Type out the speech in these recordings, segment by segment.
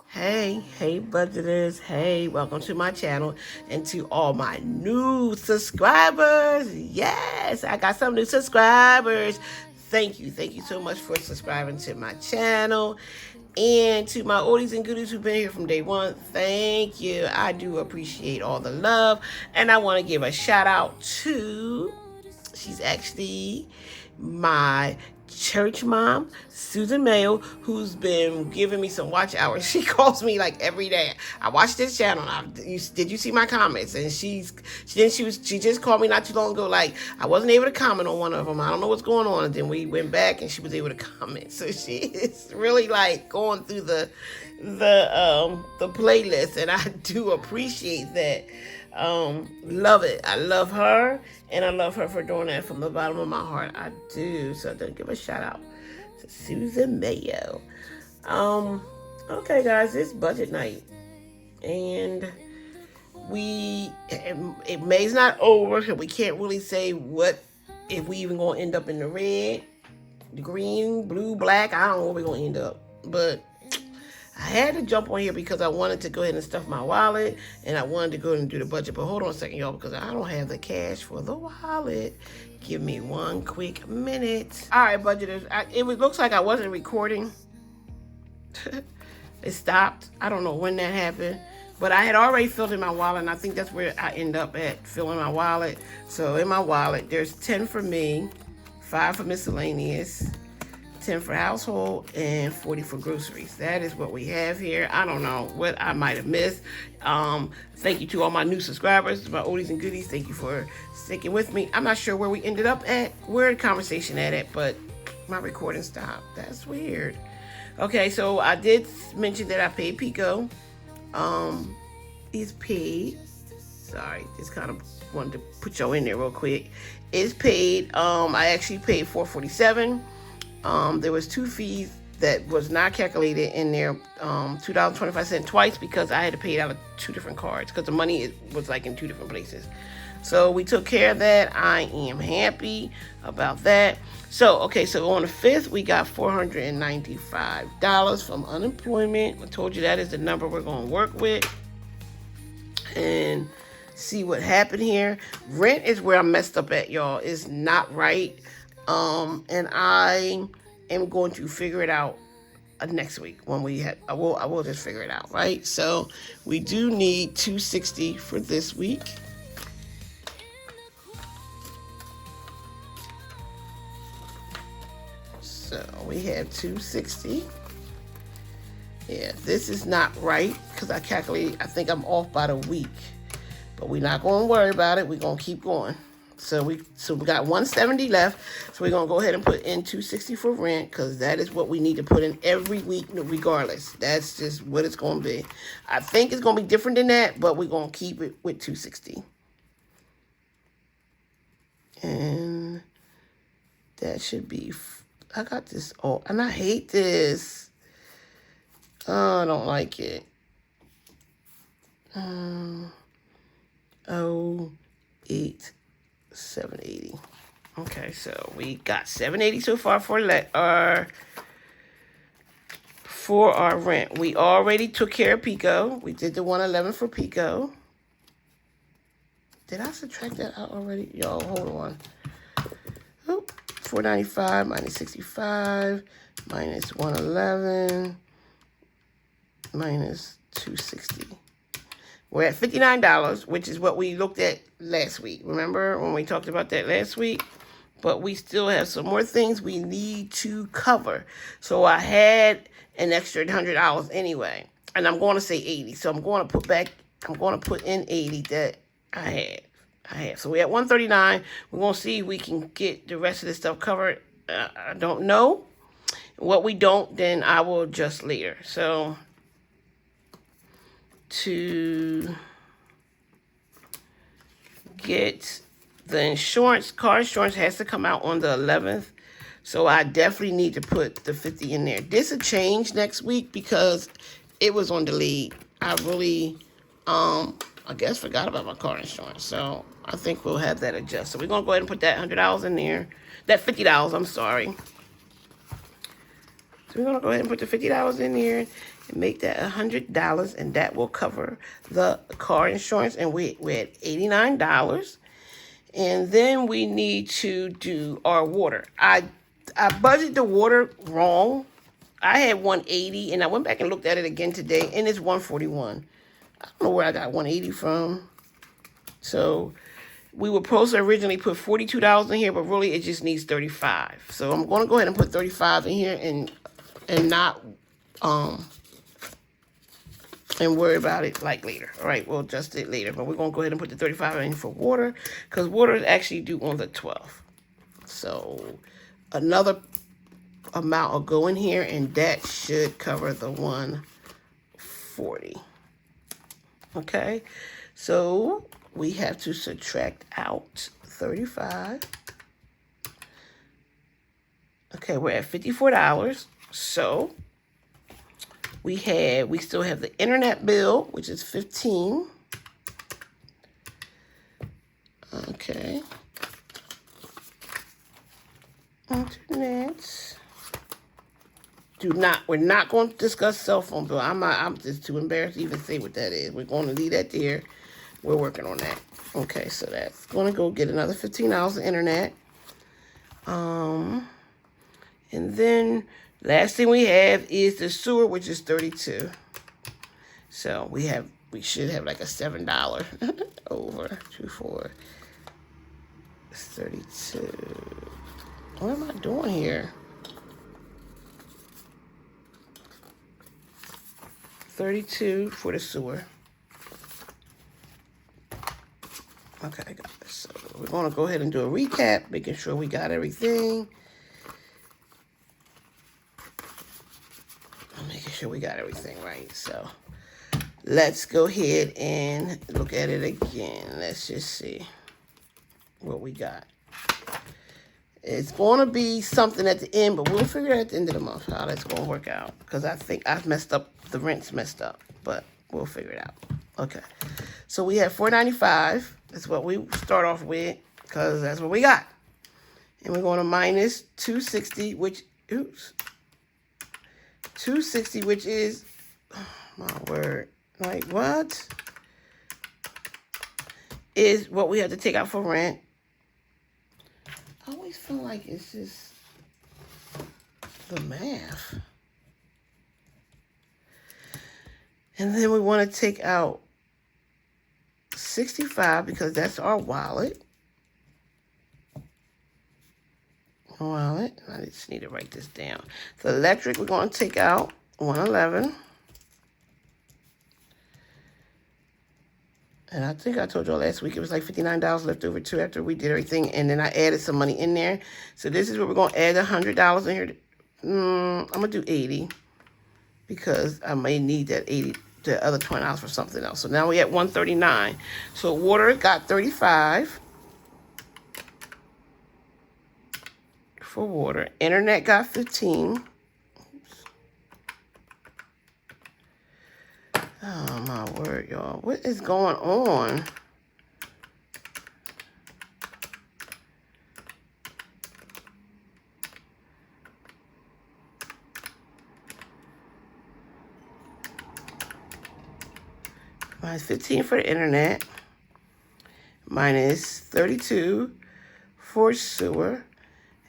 Hey budgeters, hey, welcome to my channel and to all my new subscribers. Yes, I got some new subscribers. Thank you so much for subscribing to my channel. And to my oldies and goodies who've been here from day one, thank you. I do appreciate all the love. And I want to give a shout out to, she's actually my church mom, Susan Mayo, who's been giving me some watch hours. She calls me like every day. I watch this channel. Did you see my comments? And she just called me not too long ago. Like I wasn't able to comment on one of them. I don't know what's going on. And then we went back and she was able to comment. So she is really like going through the playlist, and I do appreciate that. Love it. I love her, and I love her for doing that from the bottom of my heart. I do. So to give a shout out to Susan Mayo. Okay, guys, it's budget night, and it May's not over, so we can't really say what if we even gonna end up in the red, the green, blue, black. I don't know where we're gonna end up, but I had to jump on here because I wanted to go ahead and stuff my wallet, and I wanted to go ahead and do the budget. But hold on a second, y'all, because I don't have the cash for the wallet. Give me one quick minute. All right, budgeters. Looks like I wasn't recording. It stopped. I don't know when that happened, but I had already filled in my wallet, and I think that's where I end up at, filling my wallet. So in my wallet, there's 10 for me, 5 for miscellaneous, 10 for household, and 40 for groceries. That is what we have here. I don't know what I might have missed. Thank you to all my new subscribers, my oldies and goodies. Thank you for sticking with me. I'm not sure where we ended up at, where the conversation at, but my recording stopped. That's weird. Okay, so I did mention that I paid Pico. Is paid. Sorry, just kind of wanted to put y'all in there real quick. It's paid. I actually paid $4.47. There was 2 fees that was not calculated in there, $2.25 twice, because I had to pay it out of 2 different cards because the money was like in 2 different places. So we took care of that. I am happy about that. So, okay, so on the 5th, we got $495 from unemployment. I told you that is the number we're going to work with and see what happened here. Rent is where I messed up at, y'all. It's not right. And I am going to figure it out next week when I will just figure it out, right? So we do need $260 for this week. So we have $260. Yeah, this is not right because I think I'm off by the week, but we're not going to worry about it. We're going to keep going. So we got $170 left. So we're going to go ahead and put in $260 for rent, because that is what we need to put in every week regardless. That's just what it's going to be. I think it's going to be different than that, but we're going to keep it with $260. And that should be, I got this. Oh, and I hate this. Oh, I don't like it. 780. Okay, so we got $780 so far for our rent. We already took care of Pico. We did the $111 for Pico. Did I subtract that out already? Y'all, hold on. Oh, $495 minus $65 minus $111 minus $260. We're at $59, which is what we looked at last week. Remember when we talked about that last week? But we still have some more things we need to cover. So I had an extra $100 anyway. And I'm going to say 80. So I'm going to put in 80 that I have. So we're at 139. We're going to see if we can get the rest of this stuff covered. I don't know. What we don't, then I will adjust later. So to get the insurance, car insurance has to come out on the 11th. So I definitely need to put the 50 in there. This will change next week because it was on delayed. I really, I guess forgot about my car insurance. So I think we'll have that adjusted. So we're going to go ahead and put that $100 in there. That $50, I'm sorry. So we're going to go ahead and put the $50 in here. and make that $100, and that will cover the car insurance. And we're at $89. And then we need to do our water. I budgeted the water wrong. I had 180, and I went back and looked at it again today, and it's 141. I don't know where I got 180 from. So we were supposed to originally put $42 in here, but really it just needs 35. So I'm going to go ahead and put 35 in here and not and worry about it like later. All right, we'll adjust it later, but we're going to go ahead and put the 35 in for water, because water is actually due on the 12th. So another amount will go in here, and that should cover the 140. Okay, so we have to subtract out 35. Okay, we're at $54. So we still have the internet bill, which is $15. Okay. Internet. We're not going to discuss cell phone bill. I'm just too embarrassed to even say what that is. We're going to leave that there. We're working on that. Okay, so that's going to go get another $15 of internet. And then last thing we have is the sewer, which is $32. So we should have like a $7 over 24. It's 32. What am I doing here? 32 for the sewer. Okay, I got this. So we're going to go ahead and do a recap, making sure we got everything. I'm making sure we got everything right. So let's go ahead and look at it again. Let's just see what we got. It's going to be something at the end, but we'll figure out at the end of the month how that's going to work out. Because I think I've messed up. The rent's messed up, but we'll figure it out. Okay. So we have $495. That's what we start off with, because that's what we got. And we're going to minus $260, which, $260, which is, oh, my word, like what? Is what we have to take out for rent. I always feel like it's just the math. And then we want to take out 65 because that's our wallet. I just need to write this down. The electric, we're going to take out 111. And I think I told y'all last week it was like $59 left over too after we did everything. And then I added some money in there. So this is where we're going to add $100 in here. I'm going to do 80 because I may need that 80, the other $20 for something else. So now we're at 139. So water got 35 for water. Internet got 15. Oh, my word, y'all. What is going on? Minus 15 for the internet. Minus 32 for sewer.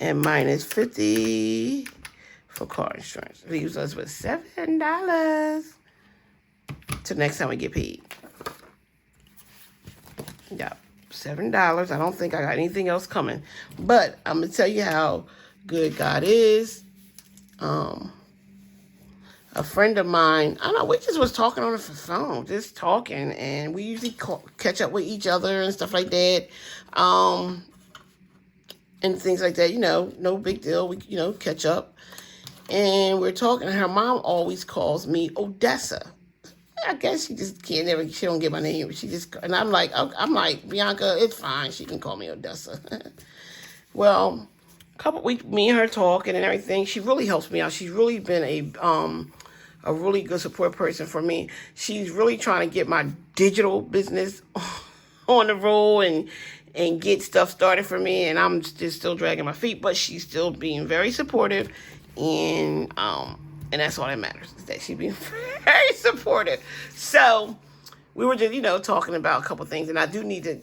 And minus 50 for car insurance. Leaves us with $7. Till next time we get paid. Yeah, $7. I don't think I got anything else coming. But I'm going to tell you how good God is. A friend of mine, I don't know, we just was talking on the phone, just talking. And we usually catch up with each other and stuff like that. And things like that, you know, no big deal. We, catch up. And we're talking. Her mom always calls me Odessa. I guess she just she don't get my name. And I'm like, Bianca, it's fine. She can call me Odessa. Well, a couple weeks, me and her talking and everything. She really helps me out. She's really been a really good support person for me. She's really trying to get my digital business on the roll and get stuff started for me. And I'm just still dragging my feet, but she's still being very supportive and And that's all that matters, is that she's being very supportive. So we were just, talking about a couple things, and I do need to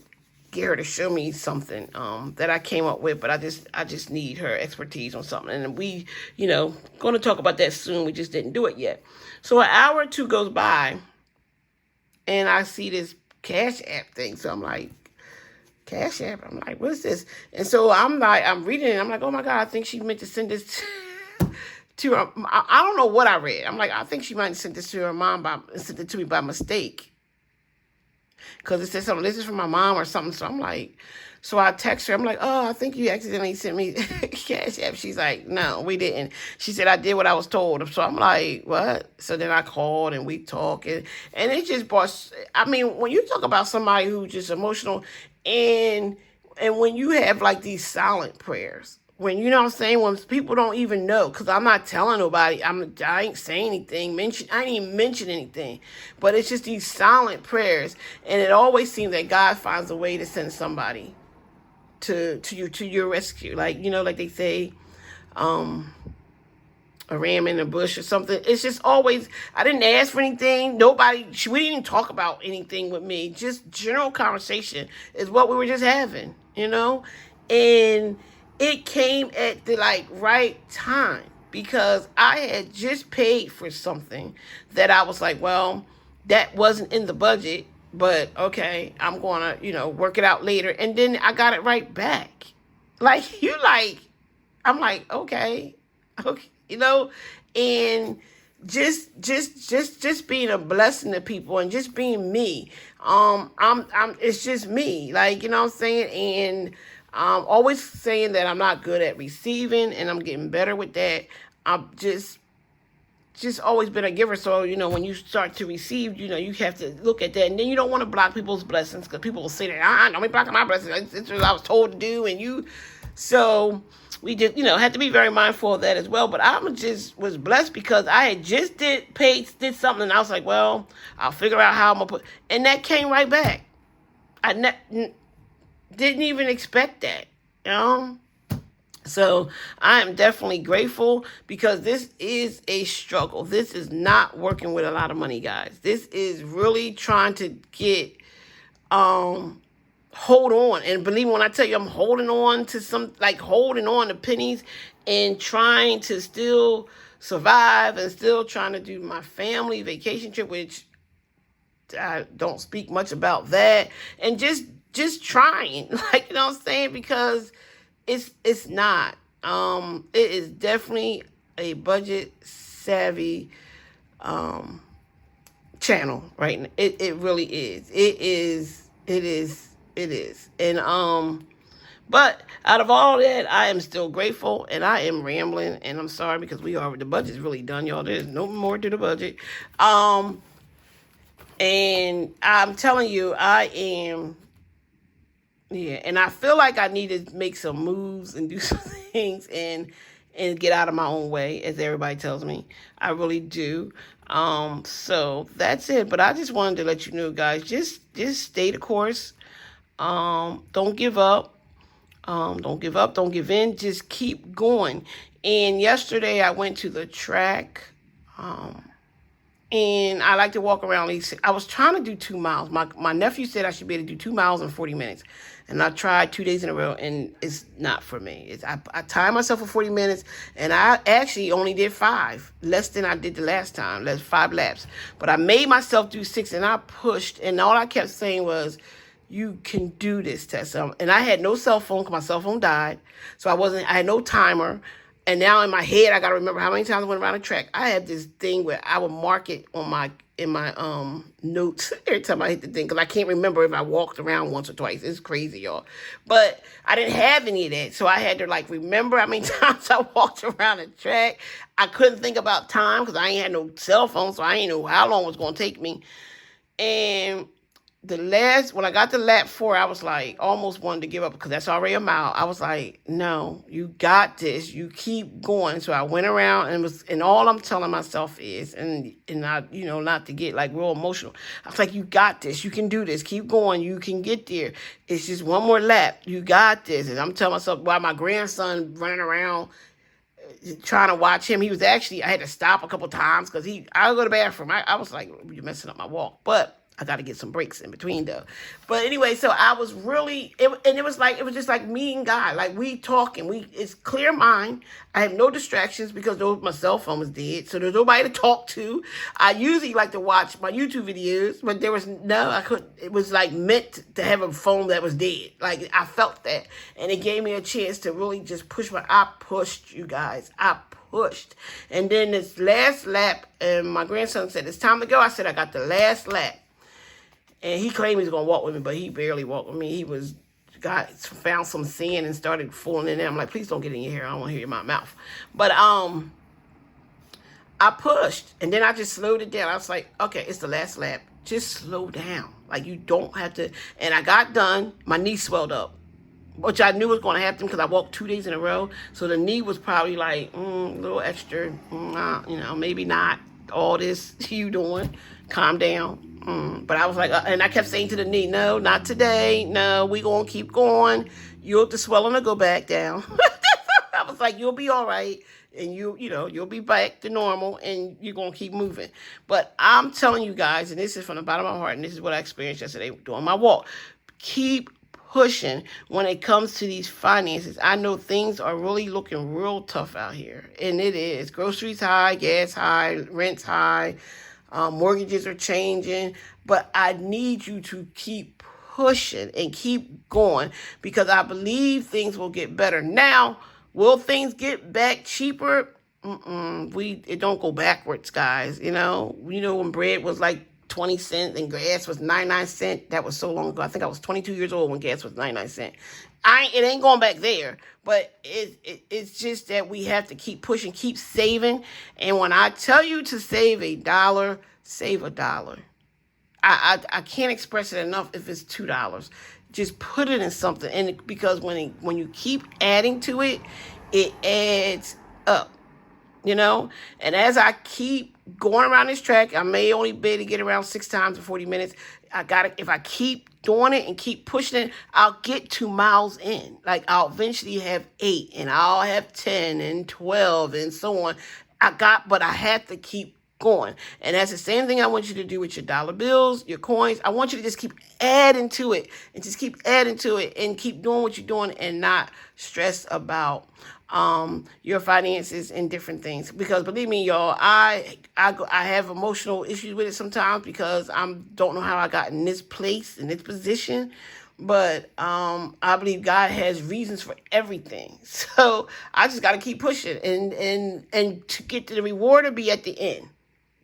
get her to show me something that I came up with, but I just need her expertise on something. And we, going to talk about that soon. We just didn't do it yet. So an hour or two goes by, and I see this Cash App thing. So I'm like, Cash App? I'm like, what's this? And so I'm reading it. I'm like, oh my God, I think she meant to send this to her. I don't know what I read. I'm like, I think she might have sent this to her mom sent it to me by mistake. Because it said something, this is from my mom or something. So I'm like, so I text her. I'm like, oh, I think you accidentally sent me Cash App. She's like, no, we didn't. She said, I did what I was told. So I'm like, what? So then I called and we talked. And it just brought, I mean, when you talk about somebody who's just emotional, and when you have like these silent prayers, when, you know what I'm saying, when people don't even know, because I'm not telling nobody, I ain't saying anything, I ain't even mention anything, but it's just these silent prayers, and it always seems that God finds a way to send somebody to your rescue, like, like they say, a ram in the bush or something. It's just always, I didn't ask for anything. We didn't even talk about anything with me. Just general conversation is what we were just having, and it came at the right time, because I had just paid for something that I was like, well, that wasn't in the budget, but okay, I'm going to, work it out later. And then I got it right back. I'm like, okay, and just being a blessing to people and just being me. It's just me, what I'm saying? And I'm always saying that I'm not good at receiving, and I'm getting better with that. I'm just always been a giver. So, when you start to receive, you have to look at that. And then you don't want to block people's blessings, because people will say that, don't be blocking my blessings. It's what I was told to do. So we just, had to be very mindful of that as well. But I was blessed because I had just did something, and I was like, well, I'll figure out how I'm going to and that came right back. I didn't even expect that, So I am definitely grateful, because this is a struggle. This is not working with a lot of money, guys. This is really trying to get, hold on. And believe me when I tell you, I'm holding on to holding on to pennies and trying to still survive, and still trying to do my family vacation trip, which I don't speak much about that. And just trying, you know what I'm saying? Because it's not. It is definitely a budget savvy channel, right? It really is. It is. And but out of all that, I am still grateful, and I am rambling, and I'm sorry, because the budget's really done, y'all. There's no more to the budget. And I'm telling you, I am. Yeah, and I feel like I need to make some moves and do some things and get out of my own way, as everybody tells me. I really do. So that's it. But I just wanted to let you know, guys, just stay the course. Don't give up. Don't give up. Don't give in. Just keep going. And yesterday I went to the track. And I like to walk around. I was trying to do 2 miles. My nephew said I should be able to do 2 miles in 40 minutes. And I tried 2 days in a row, and it's not for me. I timed myself for 40 minutes, and I actually only did 5, less than I did the last time. That's 5 laps. But I made myself do 6, and I pushed, and all I kept saying was, you can do this, Tessa. And I had no cell phone, because my cell phone died. So I had no timer. And now in my head, I got to remember how many times I went around the track. I had this thing where I would mark it in my notes every time I hit the thing, because I can't remember if I walked around once or twice. It's crazy, y'all. But I didn't have any of that, so I had to remember how many times I walked around the track. I couldn't think about time, because I ain't had no cell phone, so I ain't know how long it was going to take me. And when I got to lap 4, I was almost wanted to give up, because that's already a mile. I was like, no, you got this. You keep going. So I went around, and all I'm telling myself is, and I, not to get real emotional. I was like, you got this. You can do this. Keep going. You can get there. It's just one more lap. You got this. And I'm telling myself, while my grandson running around trying to watch him. He was actually, I had to stop a couple times because I would go to the bathroom. I was like, you're messing up my walk. But I got to get some breaks in between though. But anyway, so I was really, and it was just like me and God, like we talking, it's clear mind. I have no distractions because my cell phone was dead. So there's nobody to talk to. I usually like to watch my YouTube videos, but I couldn't, it was like meant to have a phone that was dead. Like I felt that. And it gave me a chance to really just I pushed you guys. I pushed. And then this last lap, and my grandson said, it's time to go. I said, I got the last lap. And he claimed he was going to walk with me, but he barely walked with me. He found some sand and started fooling in there. I'm like, please don't get in your hair. I don't want to hear you in my mouth. But I pushed, and then I just slowed it down. I was like, okay, it's the last lap. Just slow down. Like, you don't have to. And I got done. My knee swelled up, which I knew was going to happen because I walked 2 days in a row. So the knee was probably like, a little extra, maybe not all this you doing. Calm down. But I was like, and I kept saying to the knee, no, not today. No, we going to keep going. The swelling will go back down. I was like, you'll be all right. And you'll be back to normal and you're going to keep moving. But I'm telling you guys, and this is from the bottom of my heart, and this is what I experienced yesterday doing my walk. Keep pushing when it comes to these finances. I know things are really looking real tough out here. And it is. Groceries high, gas high, rent's high. Mortgages are changing, but I need you to keep pushing and keep going because I believe things will get better. Now, will things get back cheaper? It don't go backwards, guys. When bread was like 20 cents and gas was 99 cents. That was so long ago. I think I was 22 years old when gas was 99 cents. It ain't going back there, but it's just that we have to keep pushing, keep saving. And when I tell you to save $1, save $1. I can't express it enough. If it's $2, just put it in something. And because when you keep adding to it, it adds up. And as I keep going around this track, I may only be able to get around 6 times in 40 minutes. If I keep doing it and keep pushing it, I'll get 2 miles in. Like I'll eventually have 8 and I'll have 10 and 12 and so on. But I have to keep going. And that's the same thing I want you to do with your dollar bills, your coins. I want you to just keep adding to it and just keep adding to it and keep doing what you're doing and not stress about your finances and different things. Because believe me, y'all, I have emotional issues with it sometimes because I don't know how I got in this place, in this position. But I believe God has reasons for everything. So I just got to keep pushing and to get to the reward to be at the end.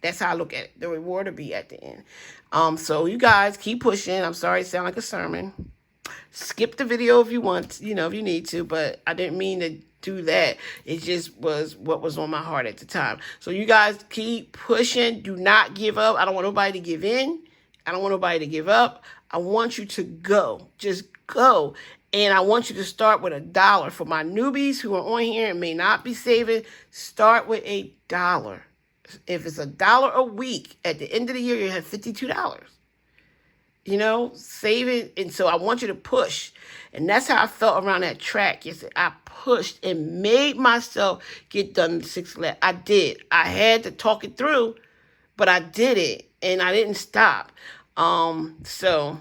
That's how I look at it. The reward will be at the end. So you guys keep pushing. I'm sorry it sound like a sermon. Skip the video if you want, if you need to, but I didn't mean to do that. It just was what was on my heart at the time. So you guys keep pushing. Do not give up. I don't want nobody to give in. I don't want nobody to give up. I want you to go. Just go. And I want you to start with $1. For my newbies who are on here and may not be saving, start with $1. If it's $1 a week, at the end of the year, you have $52. Save it. And so I want you to push. And that's how I felt around that track. Yesterday. I pushed and made myself get done the 6th lap. I did. I had to talk it through, but I did it and I didn't stop. So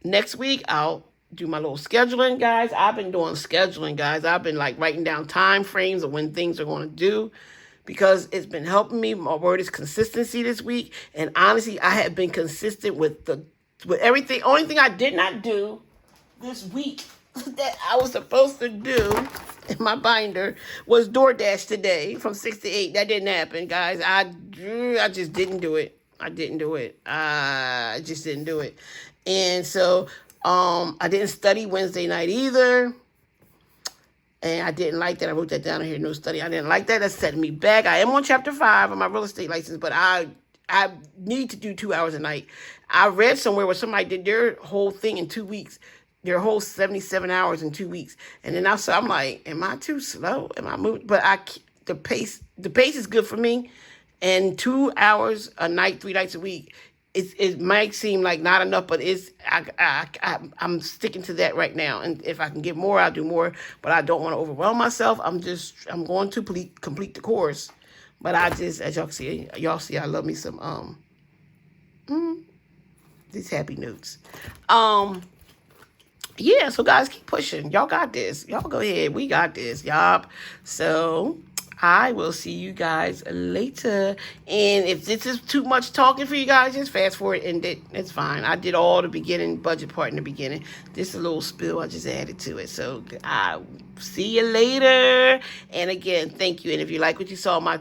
next week I'll do my little scheduling, guys. I've been doing scheduling, guys. I've been like writing down time frames of when things are going to do because it's been helping me. My word is consistency this week. And honestly, I have been consistent with everything. Only thing I did not do this week that I was supposed to do in my binder was DoorDash today from 6 to 8. That didn't happen, guys. I just didn't do it. I just didn't do it. And so I didn't study Wednesday night either. And I didn't like that. I wrote that down here, no study. I didn't like that. That's setting me back. I am on chapter 5 of my real estate license, but I need to do 2 hours a night. I read somewhere where somebody did their whole thing in 2 weeks, their whole 77 hours in 2 weeks. And then I'm like, am I too slow? Am I moving? But the pace is good for me. And 2 hours a night, 3 nights a week it might seem like not enough, but I'm sticking to that right now. And if I can get more, I'll do more. But I don't want to overwhelm myself. I'm going to complete the course. But I just, as y'all see, I love me some these happy notes. Yeah, so guys, keep pushing. Y'all got this. Y'all go ahead. We got this. Yup. So I will see you guys later. And if this is too much talking for you guys, just fast forward and it's fine. I did all the beginning budget part in the beginning. This is a little spill I just added to it. So I see you later. And again, thank you. And if you like what you saw on my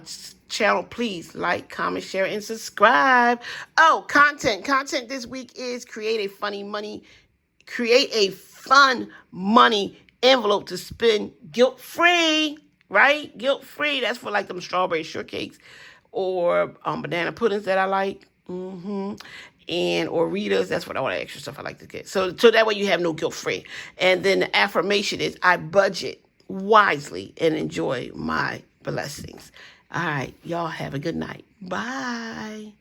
channel, please like, comment, share, and subscribe. Oh, content this week is create a fun money envelope to spend guilt-free, right? Guilt-free. That's for like them strawberry shortcakes or banana puddings that I like. And or Rita's. That's what all the extra stuff I like to get. So that way you have no guilt-free. And then the affirmation is I budget wisely and enjoy my blessings. All right, y'all have a good night. Bye.